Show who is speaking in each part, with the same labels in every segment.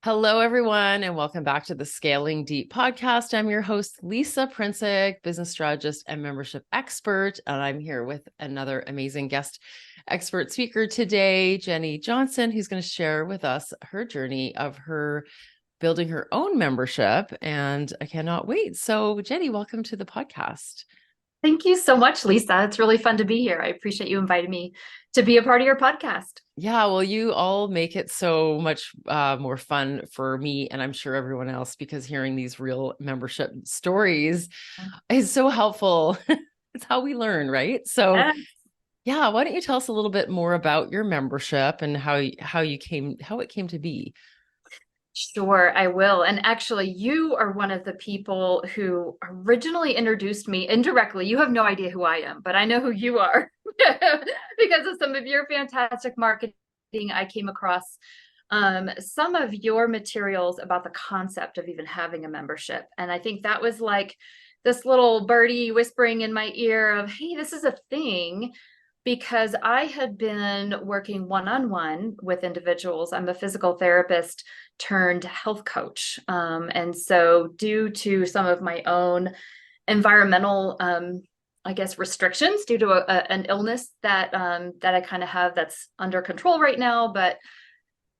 Speaker 1: Hello, everyone, and welcome back to the Scaling Deep podcast. I'm your host, Lisa Princic, business strategist and membership expert. And I'm here with another amazing guest expert speaker today, Jenny Johnson, who's going to share with us her journey of her building her own membership. And I cannot wait. So, Jenny, welcome to the podcast.
Speaker 2: Thank you so much, Lisa. It's really fun to be here. I appreciate you inviting me to be a part of your podcast.
Speaker 1: Yeah, well, you all make it so much more fun for me, and I'm sure everyone else, because hearing these real membership stories is so helpful. It's how we learn, right? So,
Speaker 2: Yeah,
Speaker 1: yeah, why don't you tell us a little bit more about your membership and how it came to be?
Speaker 2: sure, I will. And actually, you are one of the people who originally introduced me indirectly. You have no idea who I am, but I know who you are because of some of your fantastic marketing. I came across some of your materials about the concept of even having a membership. And I think that was like this little birdie whispering in my ear of, hey, this is a thing. Because I had been working one-on-one with individuals. I'm a physical therapist turned health coach. And so due to some of my own environmental, I guess, restrictions due to an illness that I kind of have that's under control right now, but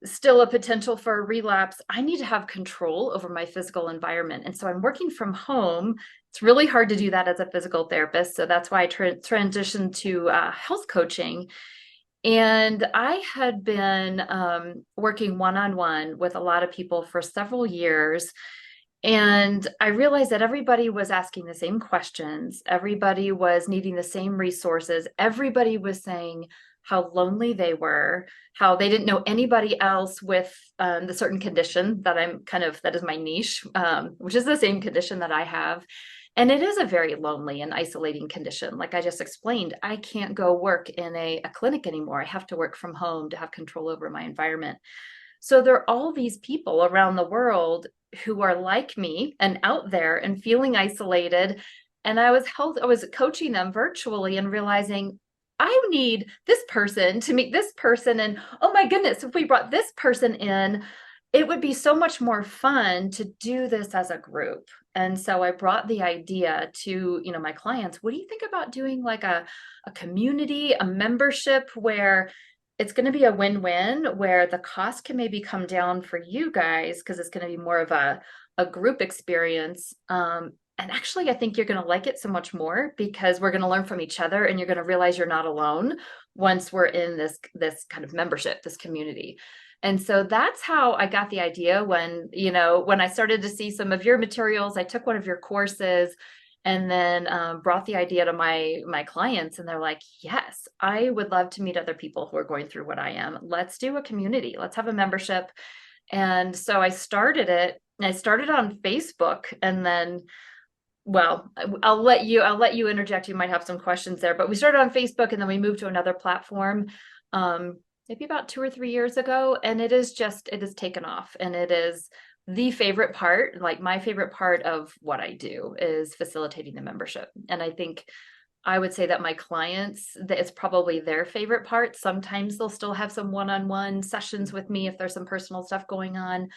Speaker 2: still a potential for a relapse, I need to have control over my physical environment. And so I'm working from home. It's really hard to do that as a physical therapist. So that's why I transitioned to health coaching. And I had been working one-on-one with a lot of people for several years. And I realized that everybody was asking the same questions. Everybody was needing the same resources. Everybody was saying how lonely they were, how they didn't know anybody else with the certain condition that is my niche, which is the same condition that I have. And it is a very lonely and isolating condition. Like I just explained, I can't go work in a clinic anymore. I have to work from home to have control over my environment. So there are all these people around the world who are like me and out there and feeling isolated. And I was coaching them virtually and realizing I need this person to meet this person. And oh my goodness, if we brought this person in, it would be so much more fun to do this as a group. And so I brought the idea to, my clients. What do you think about doing like a community, a membership where it's going to be a win-win, where the cost can maybe come down for you guys because it's going to be more of a group experience. And actually, I think you're going to like it so much more because we're going to learn from each other and you're going to realize you're not alone once we're in this kind of membership, this community. And so that's how I got the idea when I started to see some of your materials. I took one of your courses and then brought the idea to my clients, and they're like, yes, I would love to meet other people who are going through what I am. Let's do a community. Let's have a membership. And so I started it. And I started on Facebook, and then, well, I'll let you interject. You might have some questions there, but we started on Facebook, and then we moved to another platform. Maybe about 2 or 3 years ago, and it has taken off, and it is the favorite part. Like my favorite part of what I do is facilitating the membership. And I think I would say that my clients, that it's probably their favorite part. Sometimes they'll still have some one-on-one sessions with me if there's some personal stuff going on,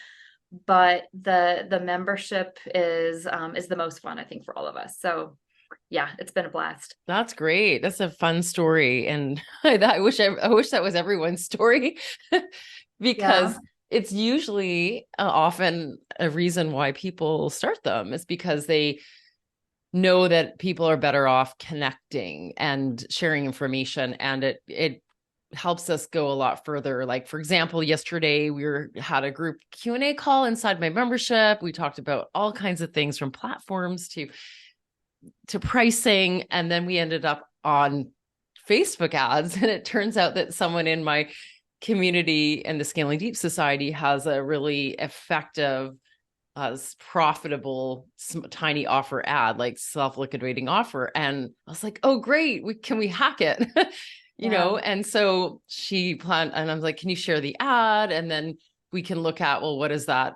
Speaker 2: but the membership is the most fun, I think, for all of us. So yeah, it's been a blast.
Speaker 1: That's great. That's a fun story. And I wish that was everyone's story
Speaker 2: Yeah.
Speaker 1: because it's usually often a reason why people start them is because they know that people are better off connecting and sharing information, and it helps us go a lot further. Like, for example, yesterday had a group Q&A call inside my membership. We talked about all kinds of things from platforms to pricing, and then we ended up on Facebook ads, and it turns out that someone in my community and the Scaling Deep Society has a really effective, profitable, tiny offer ad, like self-liquidating offer. And I was like, oh, great. Can we hack it?
Speaker 2: Yeah.
Speaker 1: And so she planned, and I was like, can you share the ad? And then we can look at, well, what does that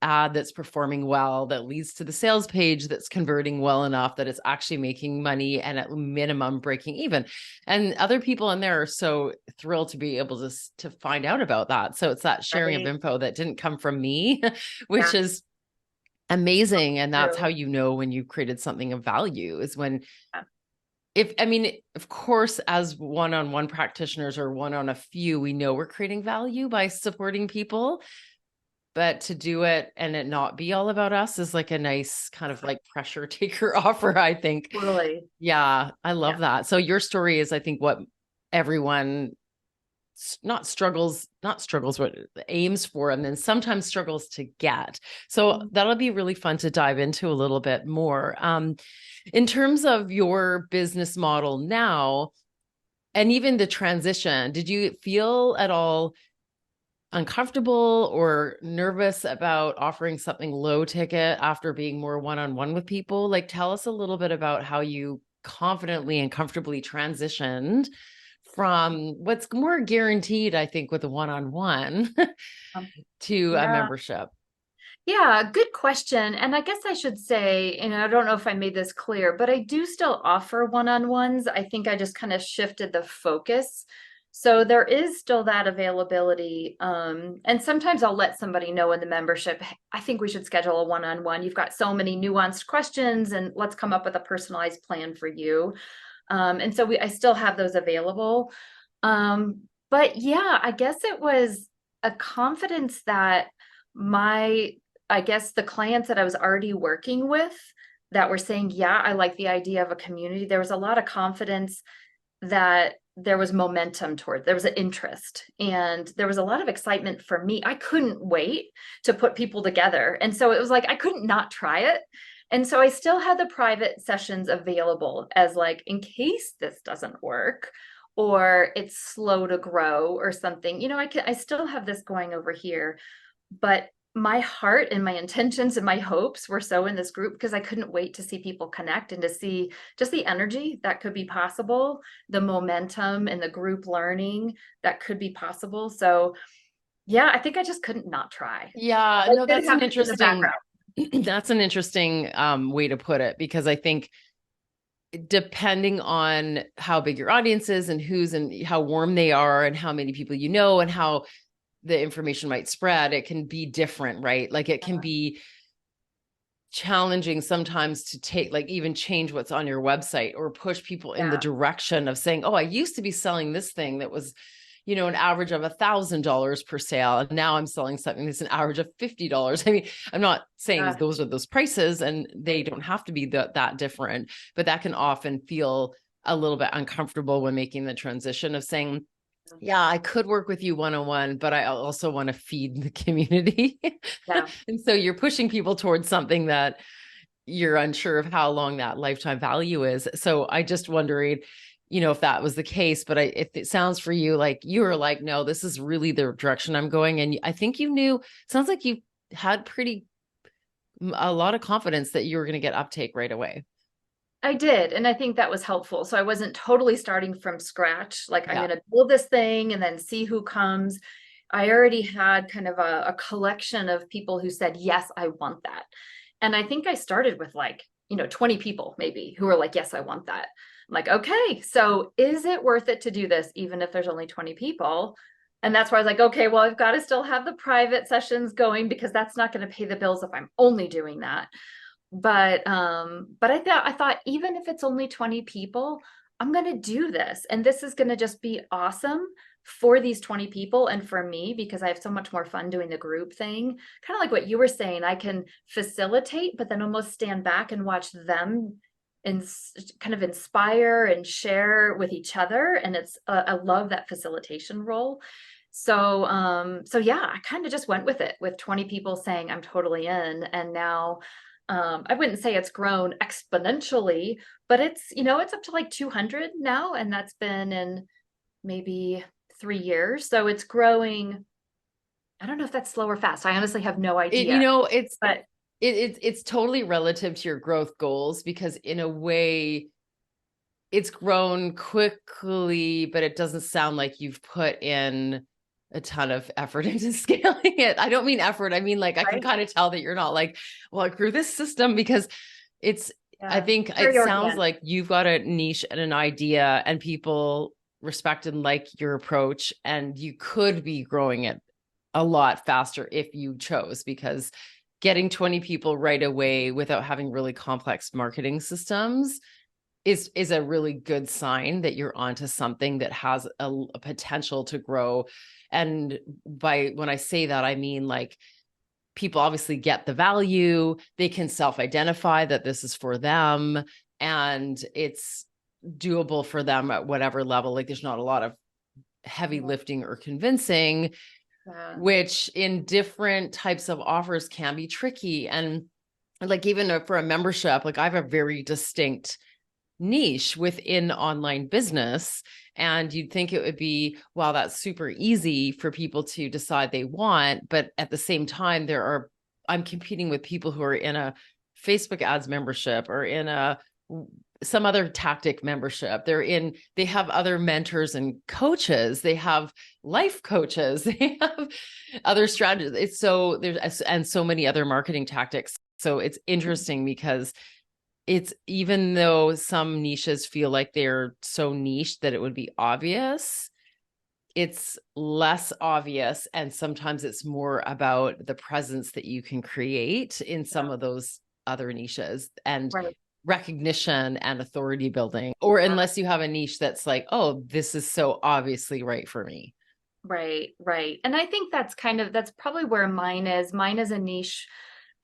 Speaker 1: ad that's performing well, that leads to the sales page that's converting well enough that it's actually making money and at minimum breaking even. And other people in there are so thrilled to be able to find out about that. So it's that sharing of
Speaker 2: Right.
Speaker 1: info that didn't come from me, which
Speaker 2: Yeah.
Speaker 1: is amazing. And that's how
Speaker 2: True.
Speaker 1: you know when you've created something of value, is when,
Speaker 2: Yeah.
Speaker 1: if, I mean, of course, as one-on-one practitioners or one on a few, we know we're creating value by supporting people, but to do it and it not be all about us is like a nice kind of like pressure taker offer, I think.
Speaker 2: Totally.
Speaker 1: Yeah, I
Speaker 2: Yeah.
Speaker 1: love that. So your story is, I think, what everyone not struggles, what aims for, and then sometimes struggles to get. So that'll be really fun to dive into a little bit more. In terms of your business model now, and even the transition, did you feel at all uncomfortable or nervous about offering something low ticket after being more one-on-one with people? Like, tell us a little bit about how you confidently and comfortably transitioned from what's more guaranteed, I think, with a one-on-one
Speaker 2: Um,
Speaker 1: to a
Speaker 2: yeah.
Speaker 1: membership.
Speaker 2: Yeah, good question. And I guess I should say, and I don't know if I made this clear, but I do still offer one-on-ones. I think I just kind of shifted the focus. So there is still that availability. And sometimes I'll let somebody know in the membership, "Hey, I think we should schedule a one-on-one. You've got so many nuanced questions, and let's come up with a personalized plan for you." And so I still have those available. But yeah, I guess it was a confidence that my I guess the clients that I was already working with that were saying, yeah, I like the idea of a community. There was a lot of confidence that there was momentum toward, there was an interest, and there was a lot of excitement for me. I couldn't wait to put people together. And so it was like, I couldn't not try it. And so I still had the private sessions available as like, in case this doesn't work or it's slow to grow or something, I still have this going over here. But my heart and my intentions and my hopes were so in this group because I couldn't wait to see people connect and to see just the energy that could be possible, the momentum and the group learning that could be possible. So yeah, I think I just couldn't not try.
Speaker 1: Yeah,
Speaker 2: It
Speaker 1: no,
Speaker 2: did
Speaker 1: that's an
Speaker 2: happen in the
Speaker 1: interesting
Speaker 2: background.
Speaker 1: that's an interesting way to put it, because I think depending on how big your audience is and who's and how warm they are and how many people you know and how the information might spread, it can be different, right? Like it can be challenging sometimes to take, like, even change what's on your website or push people in the
Speaker 2: Yeah.
Speaker 1: direction of saying, oh, I used to be selling this thing that was, an average of $1,000 per sale, and now I'm selling something that's an average of $50. I mean, I'm not saying those are those prices, and they don't have to be that different, but that can often feel a little bit uncomfortable when making the transition of saying, yeah, I could work with you one-on-one, but I also want to feed the community.
Speaker 2: Yeah.
Speaker 1: And so you're pushing people towards something that you're unsure of how long that lifetime value is. So I just wondering, if that was the case, but if it sounds for you like you were like, no, this is really the direction I'm going. And I think you knew, sounds like you had a lot of confidence that you were going to get uptake right away.
Speaker 2: I did. And I think that was helpful. So I wasn't totally starting from scratch. Like, I'm
Speaker 1: Yeah.
Speaker 2: going to build this thing and then see who comes. I already had kind of a collection of people who said, yes, I want that. And I think I started with like, 20 people maybe who were like, yes, I want that. I'm like, okay, so is it worth it to do this, even if there's only 20 people? And that's why I was like, okay, well, I've got to still have the private sessions going because that's not going to pay the bills if I'm only doing that. But I thought even if it's only 20 people, I'm going to do this, and this is going to just be awesome for these 20 people and for me, because I have so much more fun doing the group thing. Kind of like what you were saying, I can facilitate but then almost stand back and watch them and kind of inspire and share with each other, and I love that facilitation role. So yeah, I kind of just went with it with 20 people saying I'm totally in. And now I wouldn't say it's grown exponentially, but it's up to like 200 now, and that's been in maybe 3 years. So it's growing. I don't know if that's slow or fast. I honestly have no
Speaker 1: It,
Speaker 2: idea.
Speaker 1: it's
Speaker 2: But
Speaker 1: it's totally relative to your growth goals, because in a way it's grown quickly, but it doesn't sound like you've put in a ton of effort into scaling it. I don't mean effort. I mean, like, I can
Speaker 2: Right?
Speaker 1: kind of tell that you're not like, well, I grew this system because it's, I
Speaker 2: Yeah.
Speaker 1: think it
Speaker 2: Very
Speaker 1: sounds
Speaker 2: organic.
Speaker 1: like you've got a niche and an idea and people respect and like your approach, and you could be growing it a lot faster if you chose, because getting 20 people right away without having really complex marketing systems is a really good sign that you're onto something that has a potential to grow. And by when I say that, I mean, like, people obviously get the value, they can self-identify that this is for them, and it's doable for them at whatever level. Like, there's not a lot of heavy lifting or convincing,
Speaker 2: Yeah.
Speaker 1: which in different types of offers can be tricky. And like, even for a membership, like, I have a very distinct niche within online business, and you'd think it would be, wow, that's super easy for people to decide they want. But at the same time, I'm competing with people who are in a Facebook ads membership or in a some other tactic membership. They have other mentors and coaches, they have life coaches, they have other strategies. It's so there's and so many other marketing tactics. So it's interesting because it's, even though some niches feel like they're so niche that it would be obvious, it's less obvious. And sometimes it's more about the presence that you can create in some
Speaker 2: Yeah.
Speaker 1: of those other niches, and
Speaker 2: Right.
Speaker 1: recognition and authority building, or unless you have a niche that's like, oh, this is so obviously right for me.
Speaker 2: Right, right. And I think that's probably where mine is. Mine is a niche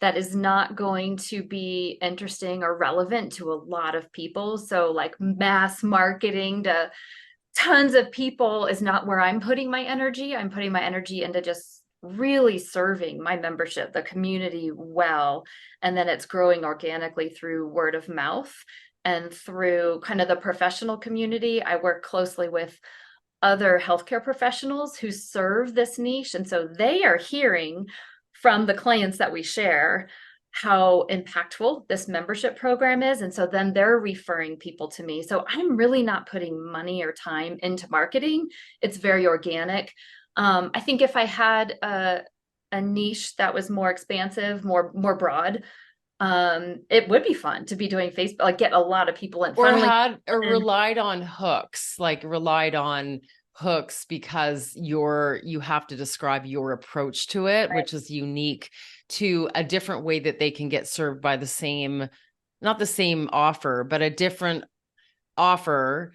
Speaker 2: that is not going to be interesting or relevant to a lot of people. So like mass marketing to tons of people is not where I'm putting my energy. I'm putting my energy into just really serving my membership, the community well. And then it's growing organically through word of mouth and through kind of the professional community. I work closely with other healthcare professionals who serve this niche. And so they are hearing from the clients that we share how impactful this membership program is. And so then they're referring people to me. So I'm really not putting money or time into marketing. It's very organic. I think if I had a niche that was more expansive, more broad, it would be fun to be doing Facebook, like get a lot of people in,
Speaker 1: Or
Speaker 2: funneling
Speaker 1: had or
Speaker 2: in.
Speaker 1: relied on hooks because you have to describe your approach to it,
Speaker 2: Right.
Speaker 1: which is unique to a different way that they can get served by the same, not the same offer, but a different offer,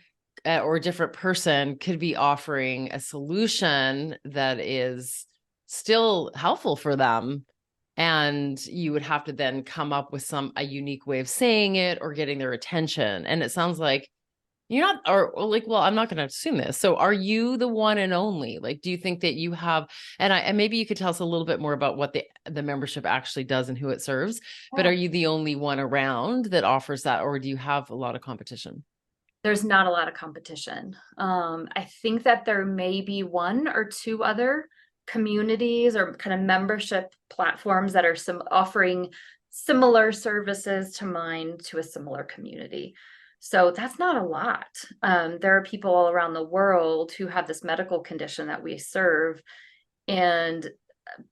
Speaker 1: or a different person could be offering a solution that is still helpful for them. And you would have to then come up with a unique way of saying it or getting their attention. And it sounds like you're not, or like, well, I'm not going to assume this. So are you the one and only? Like, do you think that you have, and maybe you could tell us a little bit more about what the membership actually does and who it serves, but
Speaker 2: Yeah.
Speaker 1: are you the only one around that offers that, or do you have a lot of competition?
Speaker 2: There's not a lot of competition. I think that there may be one or two other communities or kind of membership platforms that are offering similar services to mine to a similar community. So that's not a lot. There are people all around the world who have this medical condition that we serve. And,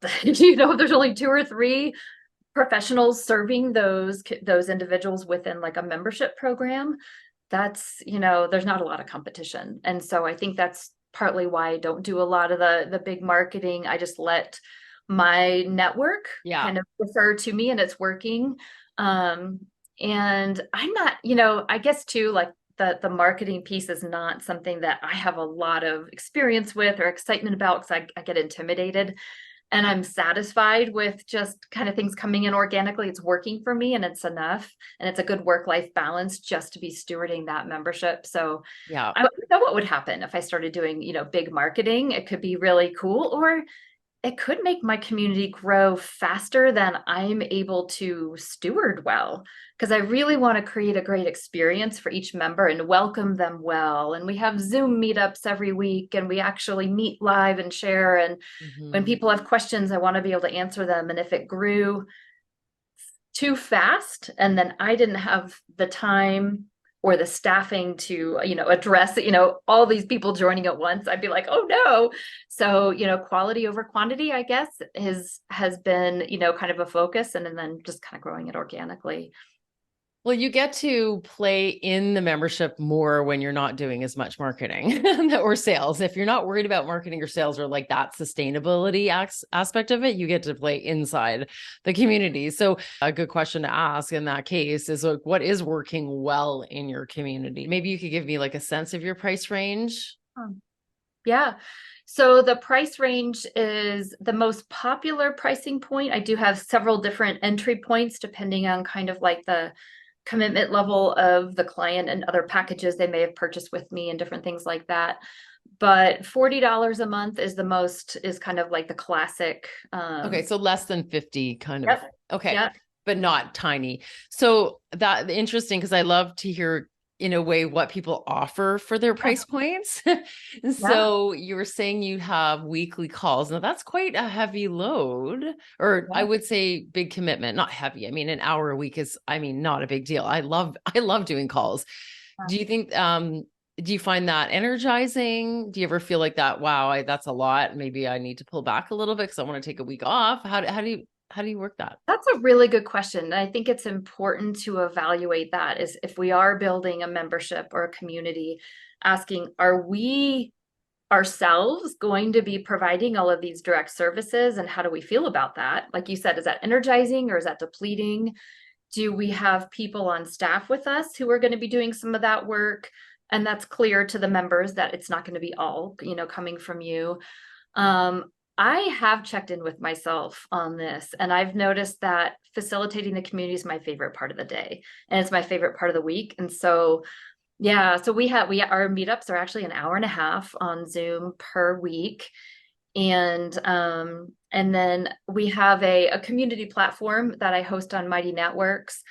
Speaker 2: there's only two or three professionals serving those individuals within like a membership program. That's, there's not a lot of competition. And so I think that's partly why I don't do a lot of the big marketing. I just let my network
Speaker 1: Yeah.
Speaker 2: kind of refer to me, and it's working. Um, and I'm not, I guess too, like the marketing piece is not something that I have a lot of experience with or excitement about, because I get intimidated, and I'm satisfied with just kind of things coming in organically. It's working for me and it's enough. And it's a good work-life balance just to be stewarding that membership. So
Speaker 1: Yeah.
Speaker 2: I don't know what would happen if I started doing, big marketing. It could be really cool, or it could make my community grow faster than I'm able to steward well. Because I really want to create a great experience for each member and welcome them well. And we have Zoom meetups every week, and we actually meet live and share. And when
Speaker 1: Mm-hmm.
Speaker 2: people have questions, I want to be able to answer them. And if it grew too fast and then I didn't have the time or the staffing to, address, all these people joining at once, I'd be like, oh no. So, quality over quantity, I guess, has been, kind of a focus, and then just kind of growing it organically.
Speaker 1: Well, you get to play in the membership more when you're not doing as much marketing or sales. If you're not worried about marketing or sales or like that sustainability aspect of it, you get to play inside the community. So a good question to ask in that case is like, what is working well in your community? Maybe you could give me like a sense of your price range.
Speaker 2: Yeah. So the price range is the most popular pricing point. I do have several different entry points depending on kind of like the commitment level of the client and other packages they may have purchased with me and different things like that. But $40 a month is kind of like the classic.
Speaker 1: Okay, so less than 50 kind of.
Speaker 2: Yep.
Speaker 1: Okay,
Speaker 2: Yep.
Speaker 1: but not tiny. So that interesting because I love to hear in a way what people offer for their price points.
Speaker 2: Yeah.
Speaker 1: So you were saying you have weekly calls. Now that's quite a heavy load, or I
Speaker 2: Yeah.
Speaker 1: would say big commitment, not heavy. I mean, an hour a week is, I mean, not a big deal. I love doing calls. Do you think do you find that energizing? Do you ever feel like that? Wow, that's a lot. Maybe I need to pull back a little bit because I want to take a week off. How do you work that?
Speaker 2: That's a really good question. I think it's important to evaluate that is if we are building a membership or a community, asking, are we ourselves going to be providing all of these direct services, and how do we feel about that? Like you said, is that energizing or is that depleting? Do we have people on staff with us who are going to be doing some of that work? And that's clear to the members that it's not going to be all, coming from you. Um, I have checked in with myself on this, and I've noticed that facilitating the community is my favorite part of the day, and it's my favorite part of the week. And so, yeah, so our meetups are actually an hour and a half on Zoom per week. And then we have a community platform that I host on Mighty Networks.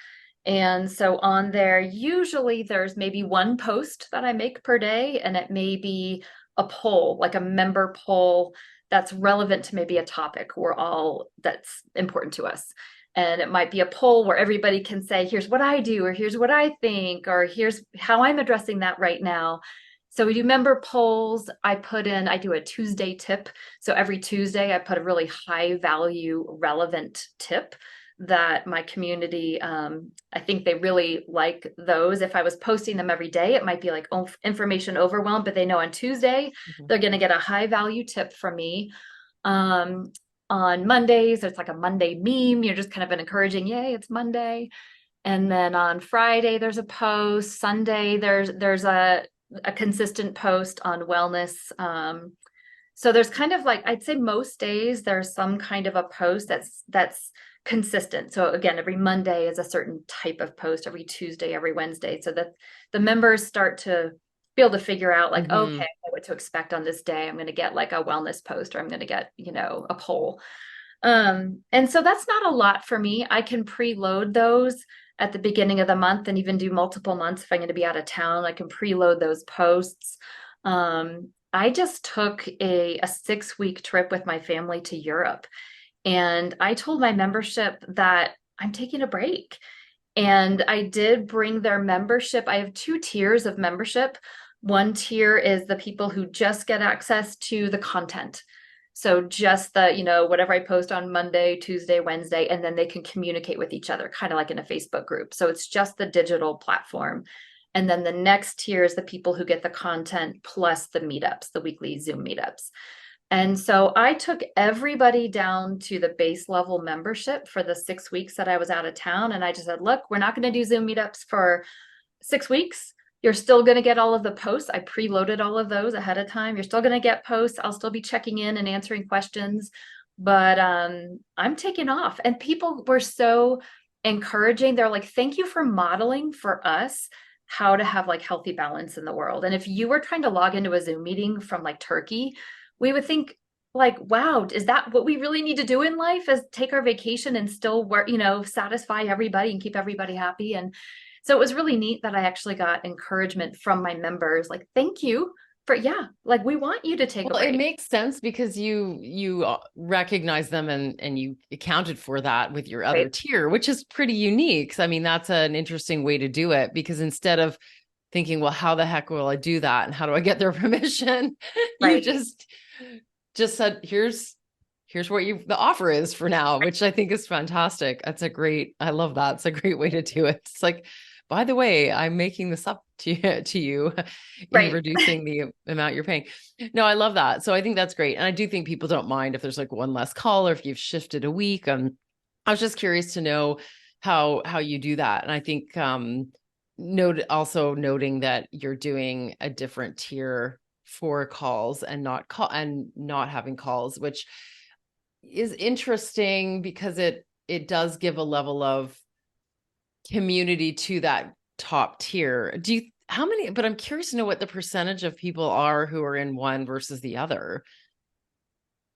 Speaker 2: And so on there, usually there's maybe one post that I make per day, and it may be a poll, like a member poll that's relevant to maybe a topic that's important to us. And it might be a poll where everybody can say, here's what I do, or here's what I think, or here's how I'm addressing that right now. So we do member polls. I do a Tuesday tip. So every Tuesday I put a really high value, relevant tip that my community, I think they really like those. If I was posting them every day, it might be like information overwhelm, but they know on Tuesday, they're going to get a high value tip from me. On Mondays, it's like a Monday meme. You're just kind of an encouraging, yay, it's Monday. And then on Friday, there's a post. Sunday, there's a consistent post on wellness. So there's kind of like, I'd say most days there's some kind of a post that's consistent. So again, every Monday is a certain type of post, every Tuesday, every Wednesday, so that the members start to be able to figure out like, okay, I know what to expect on this day. I'm going to get like a wellness post, or I'm going to get, a poll. And so that's not a lot for me. I can preload those at the beginning of the month and even do multiple months. If I'm going to be out of town, I can preload those posts. I just took a 6-week trip with my family to Europe. And I told my membership that I'm taking a break. And I did bring their membership. I have 2 tiers of membership. One tier is the people who just get access to the content. So just the, whatever I post on Monday, Tuesday, Wednesday, and then they can communicate with each other, kind of like in a Facebook group. So it's just the digital platform. And then the next tier is the people who get the content plus the meetups, the weekly Zoom meetups. And so I took everybody down to the base level membership for the 6 weeks that I was out of town. And I just said, look, we're not going to do Zoom meetups for 6 weeks. You're still going to get all of the posts. I preloaded all of those ahead of time. You're still going to get posts. I'll still be checking in and answering questions, but I'm taking off. And people were so encouraging. They're like, thank you for modeling for us how to have like healthy balance in the world. And if you were trying to log into a Zoom meeting from like Turkey, we would think like, wow, is that what we really need to do in life, is take our vacation and still work, satisfy everybody and keep everybody happy. And so it was really neat that I actually got encouragement from my members. Like, thank you for, like we want you to take a break.
Speaker 1: It makes sense because you recognize them and you accounted for that with your other tier, which is pretty unique. So, I mean, that's an interesting way to do it, because instead of thinking, well, how the heck will I do that? And how do I get their permission? You
Speaker 2: Right.
Speaker 1: just said, here's what the offer is for now, which I think is fantastic. I love that. It's a great way to do it. It's like, by the way, I'm making this up to you in
Speaker 2: Right.
Speaker 1: reducing the amount you're paying. No, I love that. So I think that's great. And I do think people don't mind if there's like one less call or if you've shifted a week. I was just curious to know how you do that. And I think noting that you're doing a different tier for calls and not having calls, which is interesting because it does give a level of community to that top tier. But I'm curious to know what the percentage of people are who are in one versus the other.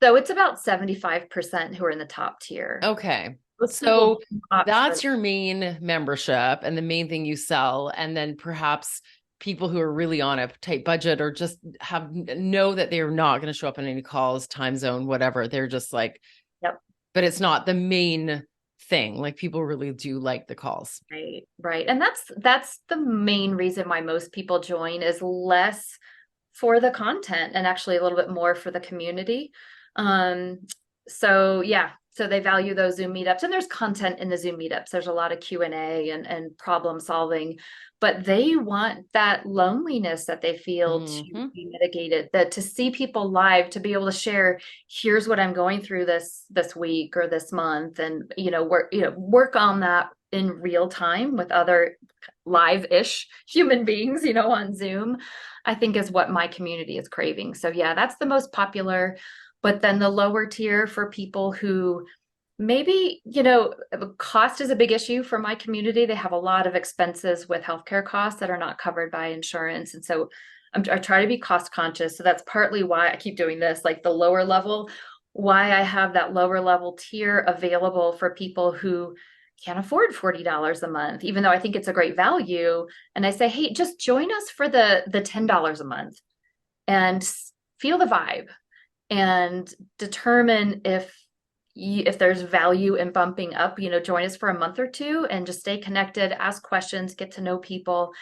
Speaker 2: So it's about 75% who are in the top tier.
Speaker 1: Okay.
Speaker 2: Most people
Speaker 1: So
Speaker 2: opt for.
Speaker 1: that's your main membership and the main thing you sell. And then perhaps people who are really on a tight budget or just know that they're not going to show up on any calls, time zone, whatever. They're just like,
Speaker 2: Yep.
Speaker 1: but it's not the main thing. Like people really do like the calls.
Speaker 2: Right, right. And that's the main reason why most people join is less for the content and actually a little bit more for the community. Um, so yeah, so they value those Zoom meetups, and there's content in the Zoom meetups. There's a lot of Q&A and problem solving, but they want that loneliness that they feel to
Speaker 1: Mm-hmm.
Speaker 2: be mitigated, that to see people live, to be able to share, here's what I'm going through this week or this month, and work on that in real time with other live-ish human beings, on Zoom, I think is what my community is craving. So yeah, that's the most popular. But then the lower tier for people who maybe, cost is a big issue for my community. They have a lot of expenses with healthcare costs that are not covered by insurance. And so I try to be cost conscious. So that's partly why I keep doing this, like the lower level, why I have that lower level tier available for people who can't afford $40 a month, even though I think it's a great value. And I say, hey, just join us for the $10 a month and feel the vibe and determine if there's value in bumping up, join us for a month or two and just stay connected, ask questions, get to know people.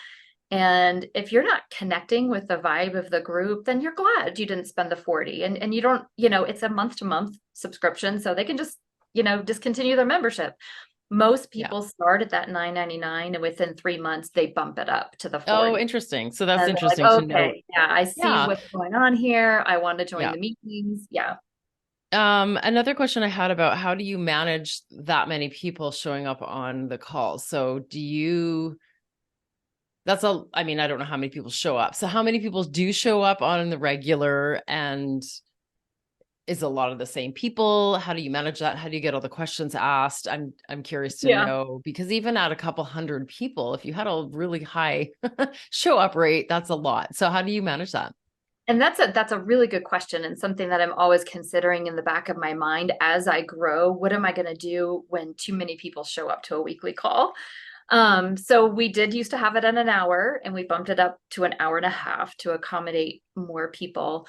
Speaker 2: And if you're not connecting with the vibe of the group, then you're glad you didn't spend the 40, and you don't, it's a month to month subscription. So they can just, discontinue their membership. Most
Speaker 1: Yeah.
Speaker 2: people start at that $9.99 and within 3 months they bump it up to the
Speaker 1: Oh,
Speaker 2: 40.
Speaker 1: interesting. So that's
Speaker 2: And they're like,
Speaker 1: interesting to note.
Speaker 2: okay, yeah, I see
Speaker 1: Yeah.
Speaker 2: what's going on here. I want to join
Speaker 1: Yeah.
Speaker 2: the meetings. Yeah.
Speaker 1: Another question I had about how do you manage that many people showing up on the calls? So I mean, I don't know how many people show up. So how many people do show up on the regular, and is a lot of the same people? How do you manage that? How do you get all the questions asked? I'm curious to
Speaker 2: Yeah.
Speaker 1: know, because even at a couple hundred people, if you had a really high show up rate, that's a lot. So how do you manage that?
Speaker 2: And that's a really good question, and something that I'm always considering in the back of my mind as I grow. What am I going to do when too many people show up to a weekly call? So we did used to have it at an hour, and we bumped it up to an hour and a half to accommodate more people.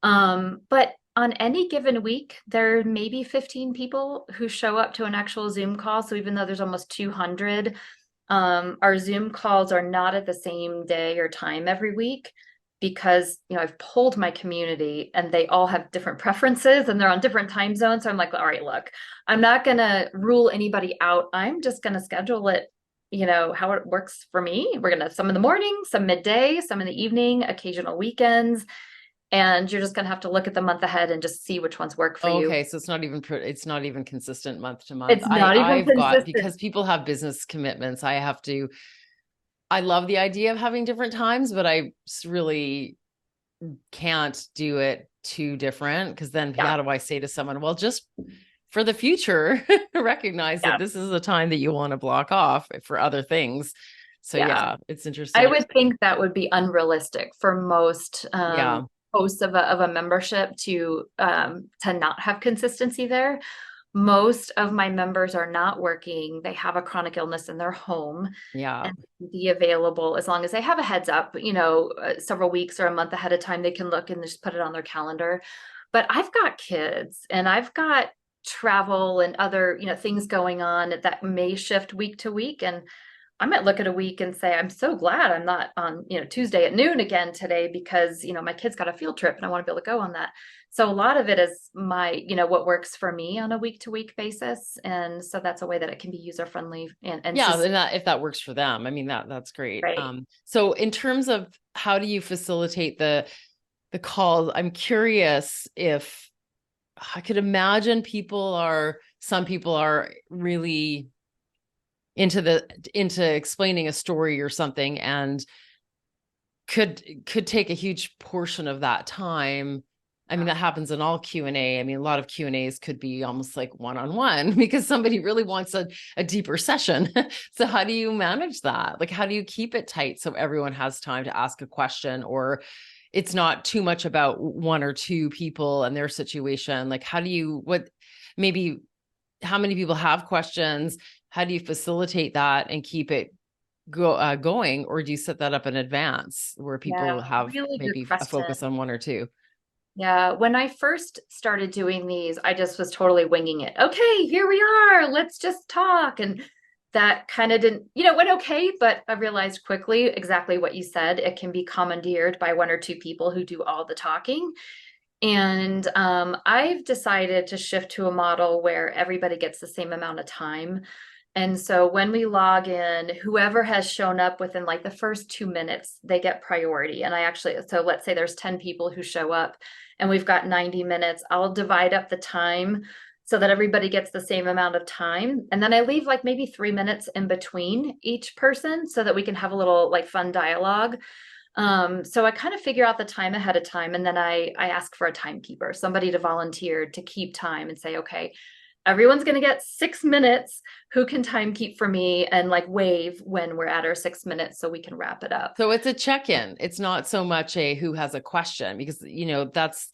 Speaker 2: But on any given week, there may be 15 people who show up to an actual Zoom call. So even though there's almost 200, our Zoom calls are not at the same day or time every week because, I've polled my community and they all have different preferences and they're on different time zones. So I'm like, all right, look, I'm not going to rule anybody out. I'm just going to schedule it, how it works for me. We're going to have some in the morning, some midday, some in the evening, occasional weekends. And you're just going to have to look at the month ahead and just see which ones work for you.
Speaker 1: Okay, so it's not even consistent month to month.
Speaker 2: It's not even
Speaker 1: I've got,
Speaker 2: consistent.
Speaker 1: because people have business commitments, I love the idea of having different times, but I really can't do it too different, because then
Speaker 2: Yeah.
Speaker 1: how do I say to someone, well, just for the future, recognize that
Speaker 2: Yeah.
Speaker 1: this is a time that you want to block off for other things. So
Speaker 2: Yeah.
Speaker 1: yeah, it's
Speaker 2: I
Speaker 1: interesting.
Speaker 2: would think that would be unrealistic for most
Speaker 1: Yeah.
Speaker 2: hosts of a membership to not have consistency there. Most of my members are not working. They have a chronic illness in their home
Speaker 1: Yeah.
Speaker 2: and be available as long as they have a heads up, several weeks or a month ahead of time. They can look and just put it on their calendar. But I've got kids and I've got travel and other, things going on that may shift week to week. And I might look at a week and say, I'm so glad I'm not on, Tuesday at noon again today because, my kid's got a field trip and I want to be able to go on that. So a lot of it is what works for me on a week to week basis. And so that's a way that it can be user friendly and
Speaker 1: Yeah, and that, if that works for them, I mean, that's great.
Speaker 2: right.
Speaker 1: So in terms of how do you facilitate the calls, I'm curious if I could imagine some people are really into explaining a story or something, and could take a huge portion of that time. I mean, that happens in all Q&A. I mean, a lot of Q&As could be almost like one-on-one because somebody really wants a deeper session. So how do you manage that? Like, how do you keep it tight so everyone has time to ask a question, or it's not too much about one or two people and their situation? Like, maybe how many people have questions? How do you facilitate that and keep it going? Or do you set that up in advance where
Speaker 2: Yeah,
Speaker 1: people have
Speaker 2: really good
Speaker 1: maybe a
Speaker 2: question.
Speaker 1: focus on one or two?
Speaker 2: Yeah, when I first started doing these, I just was totally winging it. Okay, here we are. Let's just talk. And that kind of didn't, went okay, but I realized quickly exactly what you said. It can be commandeered by one or two people who do all the talking. And I've decided to shift to a model where everybody gets the same amount of time. And so when we log in, whoever has shown up within like the first 2 minutes, they get priority. And so let's say there's 10 people who show up and we've got 90 minutes. I'll divide up the time so that everybody gets the same amount of time. And then I leave like maybe 3 minutes in between each person so that we can have a little like fun dialogue. So I kind of figure out the time ahead of time, and then I ask for a timekeeper, somebody to volunteer to keep time and say, okay, everyone's going to get 6 minutes. Who can time keep for me and like wave when we're at our 6 minutes so we can wrap it up?
Speaker 1: So it's a check-in. It's not so much a who has a question, because that's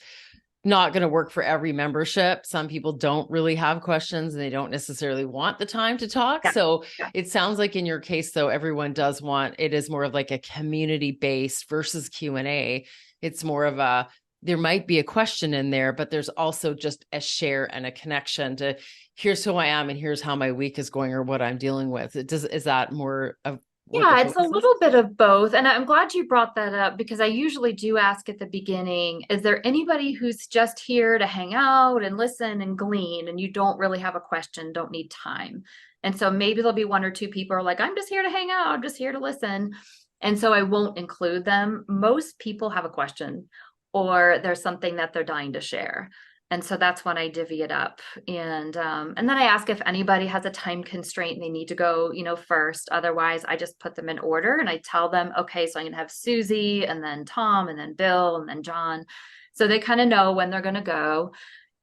Speaker 1: not going to work for every membership. Some people don't really have questions and they don't necessarily want the time to talk.
Speaker 2: Yeah.
Speaker 1: So
Speaker 2: Yeah.
Speaker 1: it sounds like in your case, though, everyone does want, it is more of like a community based versus Q&A. It's more of there might be a question in there, but there's also just a share and a connection to here's who I am and here's how my week is going or what I'm dealing with. Is that more of what the
Speaker 2: Yeah, it's a
Speaker 1: focus is?
Speaker 2: little bit of both. And I'm glad you brought that up because I usually do ask at the beginning, is there anybody who's just here to hang out and listen and glean and you don't really have a question, don't need time? And so maybe there'll be one or two people who are like, I'm just here to hang out, I'm just here to listen. And so I won't include them. Most people have a question or there's something that they're dying to share. And so that's when I divvy it up. And then I ask if anybody has a time constraint and they need to go, first. Otherwise, I just put them in order and I tell them, okay, so I'm gonna have Susie and then Tom and then Bill and then John. So they kind of know when they're gonna go.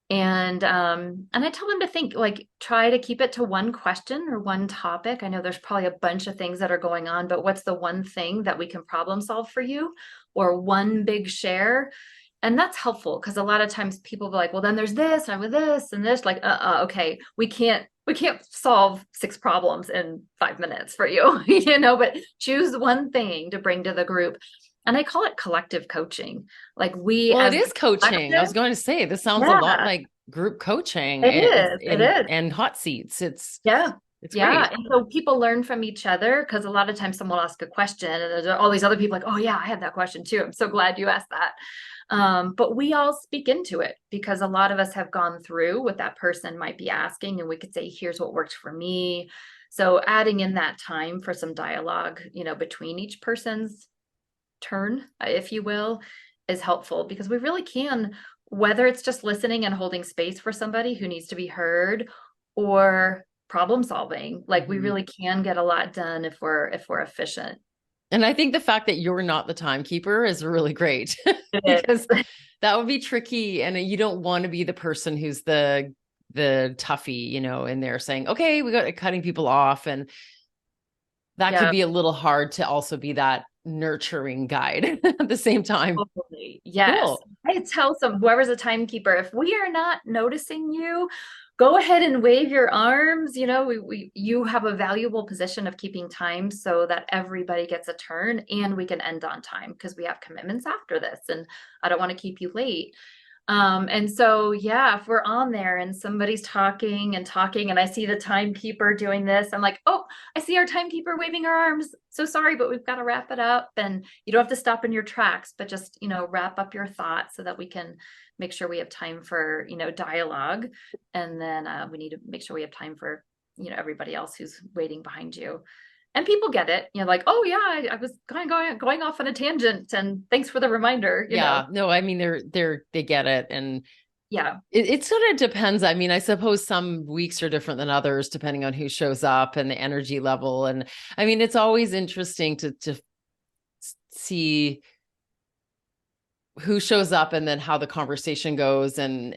Speaker 2: And I tell them to think, like, try to keep it to one question or one topic. I know there's probably a bunch of things that are going on, but what's the one thing that we can problem solve for you, or one big share? And that's helpful because a lot of times people are like, well, then there's this and with this and this, like, okay, we can't solve 6 problems in 5 minutes for you, but choose one thing to bring to the group. And I call it collective coaching. Like we
Speaker 1: Well, it
Speaker 2: as
Speaker 1: is coaching. I was
Speaker 2: collective,
Speaker 1: going to say, this sounds a lot
Speaker 2: yeah,
Speaker 1: like group coaching
Speaker 2: it is. It is.
Speaker 1: and hot seats.
Speaker 2: Yeah.
Speaker 1: It's
Speaker 2: Yeah.
Speaker 1: great.
Speaker 2: And so people learn from each other because a lot of times someone will ask a question and there's all these other people like, oh yeah, I had that question too. I'm so glad you asked that. But we all speak into it because a lot of us have gone through what that person might be asking, and we could say, here's what worked for me. So adding in that time for some dialogue, between each person's turn, if you will, is helpful because we really can, whether it's just listening and holding space for somebody who needs to be heard or problem solving, like we
Speaker 1: Mhm.
Speaker 2: really can get a lot done if we're efficient.
Speaker 1: And I think the fact that you're not the timekeeper is really great
Speaker 2: It
Speaker 1: because
Speaker 2: is.
Speaker 1: that would be tricky. And you don't want to be the person who's the toughie, in there saying, okay, we got cutting people off. And that could
Speaker 2: Yeah.
Speaker 1: be a little hard to also be that nurturing guide at the same time.
Speaker 2: Totally. Yes.
Speaker 1: Cool.
Speaker 2: I tell whoever's a timekeeper, if we are not noticing you, go ahead and wave your arms. You have a valuable position of keeping time so that everybody gets a turn and we can end on time because we have commitments after this and I don't want to keep you late. And so, yeah, if we're on there and somebody's talking and talking, and I see the timekeeper doing this, I'm like, oh, I see our timekeeper waving her arms. So sorry, but we've got to wrap it up. And you don't have to stop in your tracks, but just, wrap up your thoughts so that we can make sure we have time for, dialogue. And then we need to make sure we have time for, everybody else who's waiting behind you. And people get it, like, oh yeah, I was going off on a tangent, and thanks for the reminder.
Speaker 1: Yeah, no, I mean, they get it. And
Speaker 2: Yeah.
Speaker 1: it sort of depends. I mean, I suppose some weeks are different than others, depending on who shows up and the energy level. And I mean, it's always interesting to see who shows up and then how the conversation goes. And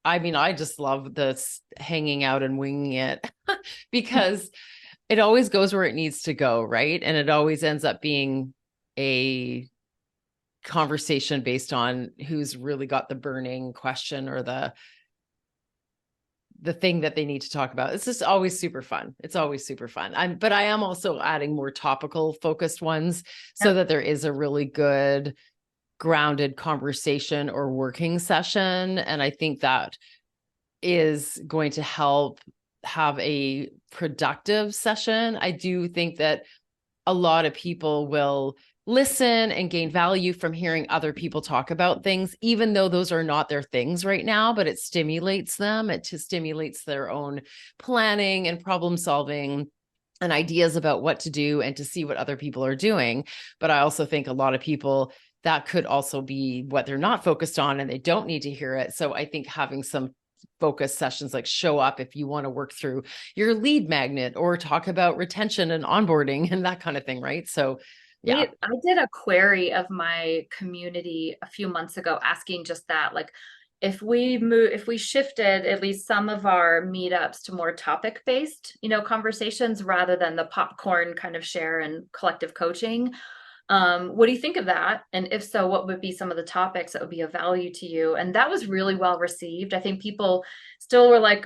Speaker 1: I mean, I just love this hanging out and winging it because it always goes where it needs to go, right? And it always ends up being a conversation based on who's really got the burning question or the thing that they need to talk about. It's just always super fun. It's always super fun. But I am also adding more topical focused ones so that there is a really good grounded conversation or working session. And I think that is going to help have a productive session. I do think that a lot of people will listen and gain value from hearing other people talk about things, even though those are not their things right now, but it stimulates them. It stimulates their own planning and problem solving and ideas about what to do and to see what other people are doing. But I also think a lot of people, that could also be what they're not focused on and they don't need to hear it. So I think having some focus sessions, like show up if you want to work through your lead magnet or talk about retention and onboarding and that kind of thing, right? So yeah.
Speaker 2: I did a query of my community a few months ago asking just that, like, if we shifted at least some of our meetups to more topic based, conversations rather than the popcorn kind of share and collective coaching, what do you think of that? And if so, what would be some of the topics that would be of value to you? And that was really well received. I think people still were like,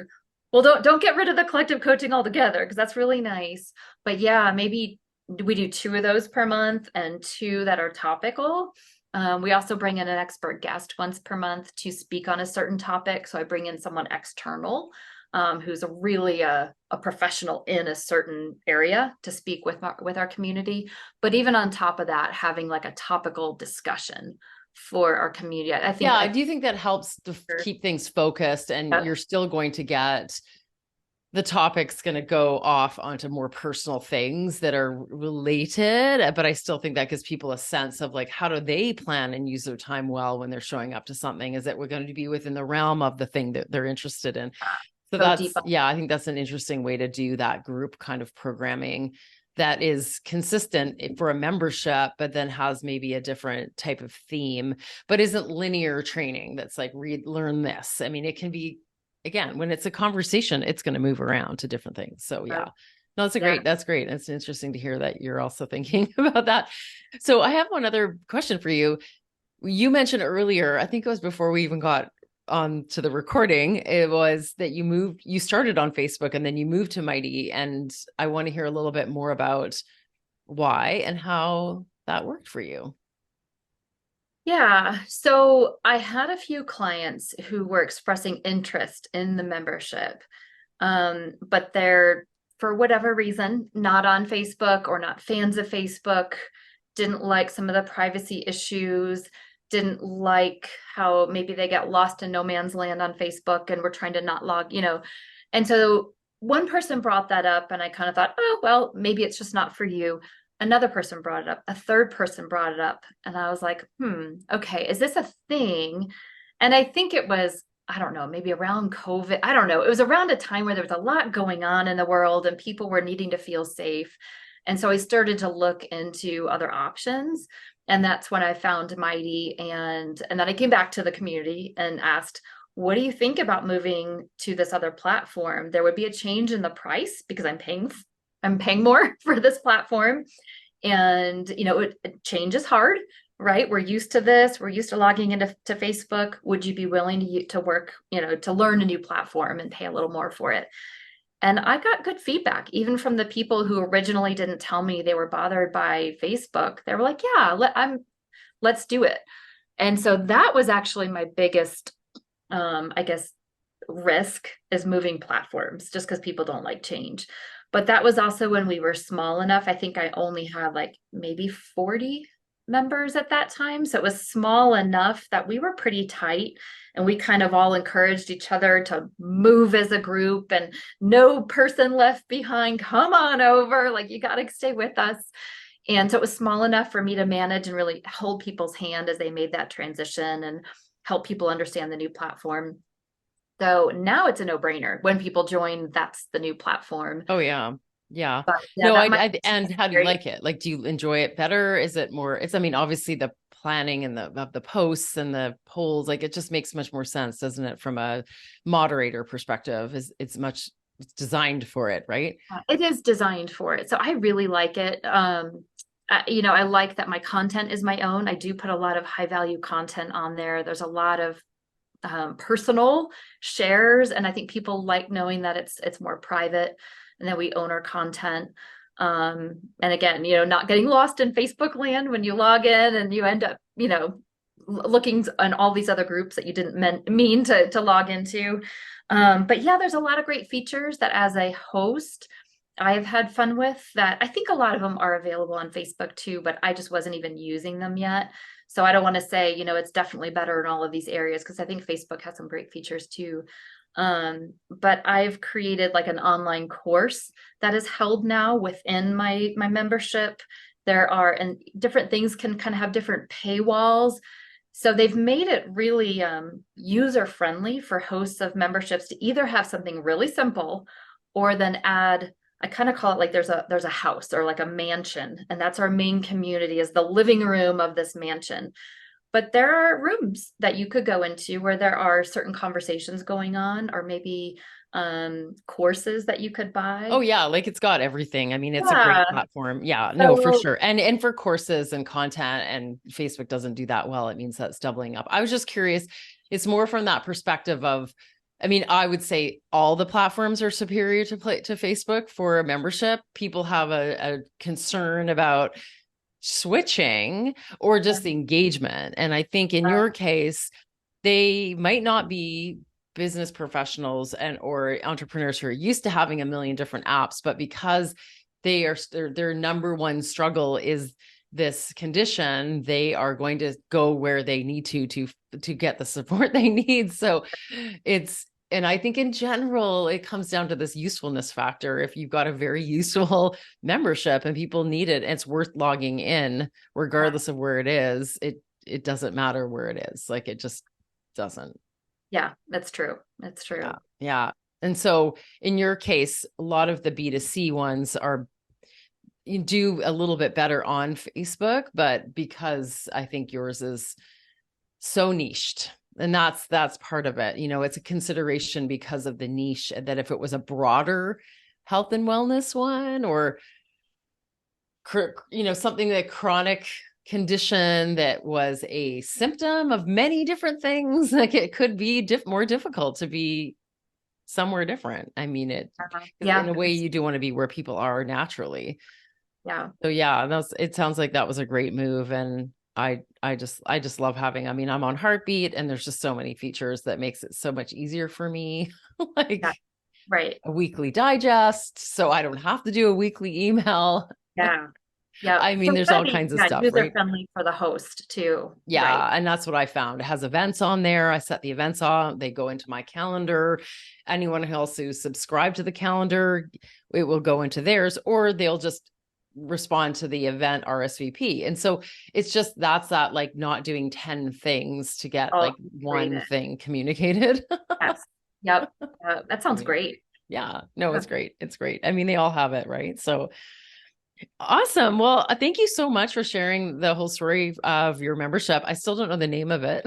Speaker 2: well, don't get rid of the collective coaching altogether, because that's really nice. But yeah, maybe we do 2 of those per month and 2 that are topical. We also bring in an expert guest once per month to speak on a certain topic. So I bring in someone external who's really a professional in a certain area to speak with our community. But even on top of that, having like a topical discussion for our community, I think.
Speaker 1: Yeah, I do think that helps to keep things focused, and you're still going to get the topic's going to go off onto more personal things that are related, but I still think that gives people a sense of like, how do they plan and use their time well when they're showing up to something? Is that we're going to be within the realm of the thing that they're interested in? So that's, yeah, I think that's an interesting way to do that group kind of programming that is consistent for a membership, but then has maybe a different type of theme, but isn't linear training. That's like learn this. I mean, it can be, again, when it's a conversation, it's going to move around to different things. So yeah, no, that's great. It's interesting to hear that you're also thinking about that. So I have one other question for you. You mentioned earlier, I think it was before we even got on to the recording, it was that you started on Facebook and then you moved to Mighty. And I want to hear a little bit more about why and how that worked for you.
Speaker 2: Yeah. So I had a few clients who were expressing interest in the membership, but they're, for whatever reason, not on Facebook or not fans of Facebook, didn't like some of the privacy issues, didn't like how maybe they get lost in no man's land on Facebook and were trying to not log, And so one person brought that up and I kind of thought, oh, well, maybe it's just not for you. Another person brought it up. A third person brought it up. And I was like, okay, is this a thing? And I think it was, I don't know, maybe around COVID. I don't know. It was around a time where there was a lot going on in the world and people were needing to feel safe. And so I started to look into other options. And that's when I found Mighty. And then I came back to the community and asked, what do you think about moving to this other platform? There would be a change in the price because I'm paying more for this platform. And, change is hard, right? We're used to this. We're used to logging into Facebook. Would you be willing to work, to learn a new platform and pay a little more for it? And I got good feedback, even from the people who originally didn't tell me they were bothered by Facebook. They were like, yeah, let's do it. And so that was actually my biggest I guess, risk is moving platforms just because people don't like change. But that was also when we were small enough. I think I only had like maybe 40 members at that time. So it was small enough that we were pretty tight and we kind of all encouraged each other to move as a group and no person left behind. Come on over. Like, you got to stay with us. And so it was small enough for me to manage and really hold people's hand as they made that transition and help people understand the new platform. So now it's a no-brainer. When people join, that's the new platform.
Speaker 1: Oh yeah. Yeah.
Speaker 2: But yeah,
Speaker 1: No,
Speaker 2: that might be
Speaker 1: and how do you
Speaker 2: very,
Speaker 1: like it? Like, do you enjoy it better? Is it more, it's, I mean, obviously the planning and the of the posts and the polls, like it just makes much more sense, doesn't it? From a moderator perspective, is it's designed for it, right?
Speaker 2: it is designed for it. So I really like it. I like that my content is my own. I do put a lot of high value content on there. There's a lot of personal shares, and I think people like knowing that it's more private and that we own our content. And again, not getting lost in Facebook land when you log in and you end up, looking on all these other groups that you didn't mean to log into. But yeah, there's a lot of great features that as a host, I've had fun with that. I think a lot of them are available on Facebook too, but I just wasn't even using them yet. So I don't want to say, it's definitely better in all of these areas because I think Facebook has some great features too. But I've created like an online course that is held now within my membership. There are, and different things can kind of have different paywalls. So they've made it really user friendly for hosts of memberships to either have something really simple or then add, I kind of call it like there's a house or like a mansion, and that's our main community, is the living room of this mansion. But there are rooms that you could go into where there are certain conversations going on, or maybe courses that you could buy.
Speaker 1: Oh yeah, like it's got everything. I mean, it's a great
Speaker 2: Yeah.
Speaker 1: platform. Yeah, no, for
Speaker 2: So
Speaker 1: sure. And for courses and content, and Facebook doesn't do that well. It means that's doubling up. I was just curious. It's more from that perspective of, I mean, I would say all the platforms are superior to Facebook for a membership. People have a concern about switching or just the engagement. And I think in your case, they might not be business professionals and or entrepreneurs who are used to having a million different apps, but because their number one struggle is this condition, they are going to go where they need to get the support they need. So it's, and I think in general, it comes down to this usefulness factor. If you've got a very useful membership and people need it, it's worth logging in, regardless of where it is. It doesn't matter where it is. Like, it just doesn't.
Speaker 2: yeah, that's true. That's true.
Speaker 1: Yeah. Yeah. And so in your case, a lot of the B2C ones are, you do a little bit better on Facebook, but because I think yours is so niched, and that's part of it. It's a consideration because of the niche, that if it was a broader health and wellness one, or something that chronic condition that was a symptom of many different things, like it could be more difficult to be somewhere different. I mean,
Speaker 2: Yeah.
Speaker 1: in a way, you do want to be where people are naturally.
Speaker 2: Yeah.
Speaker 1: So yeah, it sounds like that was a great move. And I just love having, I mean, I'm on Heartbeat and there's just so many features that makes it so much easier for me. Like
Speaker 2: Yeah. Right.
Speaker 1: a weekly digest, so I don't have to do a weekly email.
Speaker 2: Yeah. Yeah.
Speaker 1: I mean,
Speaker 2: So
Speaker 1: there's all
Speaker 2: pretty,
Speaker 1: kinds of
Speaker 2: yeah,
Speaker 1: stuff,
Speaker 2: user
Speaker 1: right?
Speaker 2: friendly for the host too. Right.
Speaker 1: Yeah, and that's what I found. It has events on there. I set the events on, they go into my calendar. Anyone else who subscribe to the calendar, it will go into theirs, or they'll just respond to the event RSVP. And so it's just, that's that, like, not doing 10 things to get
Speaker 2: Oh,
Speaker 1: like one thing communicated.
Speaker 2: yes. Yep. That sounds
Speaker 1: Yeah.
Speaker 2: great.
Speaker 1: Yeah, no, it's great. It's great. I mean, they all have it, right? So awesome. Well, thank you so much for sharing the whole story of your membership. I still don't know the name of it.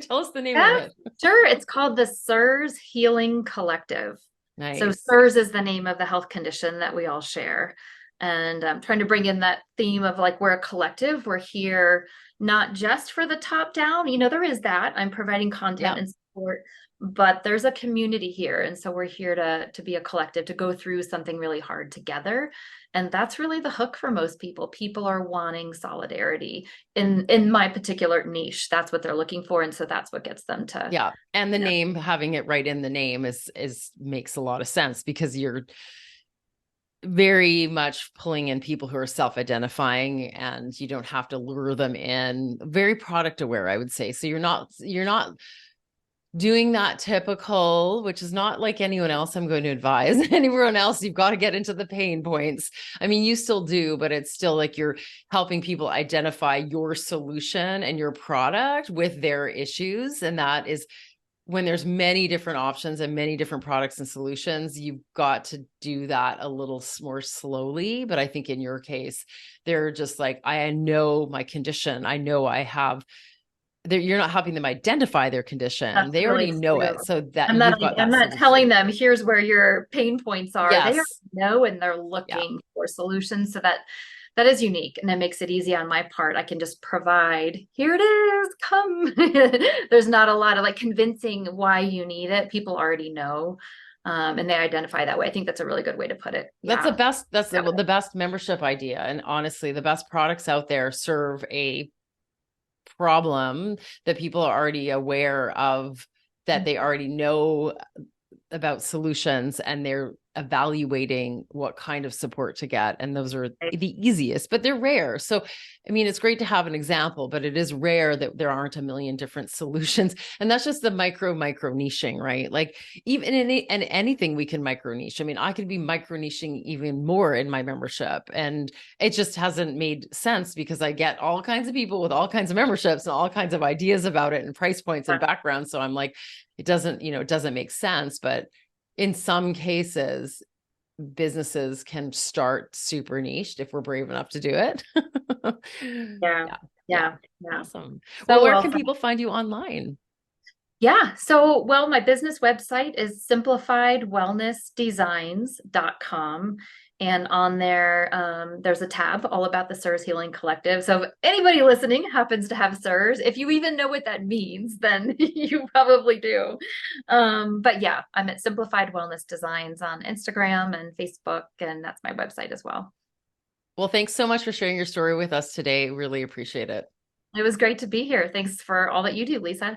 Speaker 1: Tell us the name of
Speaker 2: Yeah,
Speaker 1: it.
Speaker 2: sure. It's called the SIRS Healing Collective. So
Speaker 1: Nice.
Speaker 2: SIRS is the name of the health condition that we all share. And I'm trying to bring in that theme of like, we're a collective. We're here not just for the top down. There is that. I'm providing content
Speaker 1: Yeah.
Speaker 2: and support, but there's a community here. And so we're here to be a collective, to go through something really hard together. And that's really the hook for most people. People are wanting solidarity in my particular niche. That's what they're looking for. And so that's what gets them to,
Speaker 1: Yeah. And the
Speaker 2: you know,
Speaker 1: name, having it right in the name is makes a lot of sense, because you're very much pulling in people who are self-identifying, and you don't have to lure them in. Very product aware, I would say. So you're not doing that typical, which is not like anyone else I'm going to advise. Anyone else, you've got to get into the pain points. I mean, you still do, but it's still like you're helping people identify your solution and your product with their issues. And that is, when there's many different options and many different products and solutions, you've got to do that a little more slowly. But I think in your case, they're just like, I know my condition. I know I have, you're not helping them identify their condition.
Speaker 2: that's
Speaker 1: They already
Speaker 2: really
Speaker 1: know
Speaker 2: true.
Speaker 1: it. So that
Speaker 2: I'm not
Speaker 1: you've got
Speaker 2: I'm
Speaker 1: that
Speaker 2: not telling
Speaker 1: solution.
Speaker 2: them here's where your pain points are. They already
Speaker 1: Yes.
Speaker 2: know, and they're
Speaker 1: Yeah.
Speaker 2: looking for solutions. So that is unique, and it makes it easy on my part. I can just provide, here it is, come. There's not a lot of like convincing why you need it. People already know, and they identify that way. I think that's a really good way to put it.
Speaker 1: That's the
Speaker 2: Yeah.
Speaker 1: best. That's
Speaker 2: Yeah.
Speaker 1: the best membership idea. And honestly, the best products out there serve a problem that people are already aware of, that they already know about solutions, and they're evaluating what kind of support to get. And those are the easiest, but they're rare. So, I mean, it's great to have an example, but it is rare that there aren't a million different solutions. And that's just the micro niching, right? Like even in anything we can micro niche. I mean, I could be micro niching even more in my membership, and it just hasn't made sense, because I get all kinds of people with all kinds of memberships and all kinds of ideas about it and price points and backgrounds. So I'm like, it doesn't make sense. But in some cases, businesses can start super niched if we're brave enough to do it.
Speaker 2: Yeah.
Speaker 1: Yeah. Yeah.
Speaker 2: Yeah. Yeah.
Speaker 1: Awesome. Well,
Speaker 2: So
Speaker 1: where
Speaker 2: well
Speaker 1: can
Speaker 2: said.
Speaker 1: people find you online?
Speaker 2: Yeah. So, well, my business website is simplifiedwellnessdesigns.com. And on there, there's a tab all about the SIRS Healing Collective. So if anybody listening happens to have SIRS, if you even know what that means, then you probably do. But yeah, I'm at Simplified Wellness Designs on Instagram and Facebook, and that's my website as well.
Speaker 1: Well, thanks so much for sharing your story with us today. Really appreciate it.
Speaker 2: It was great to be here. Thanks for all that you do, Lisa.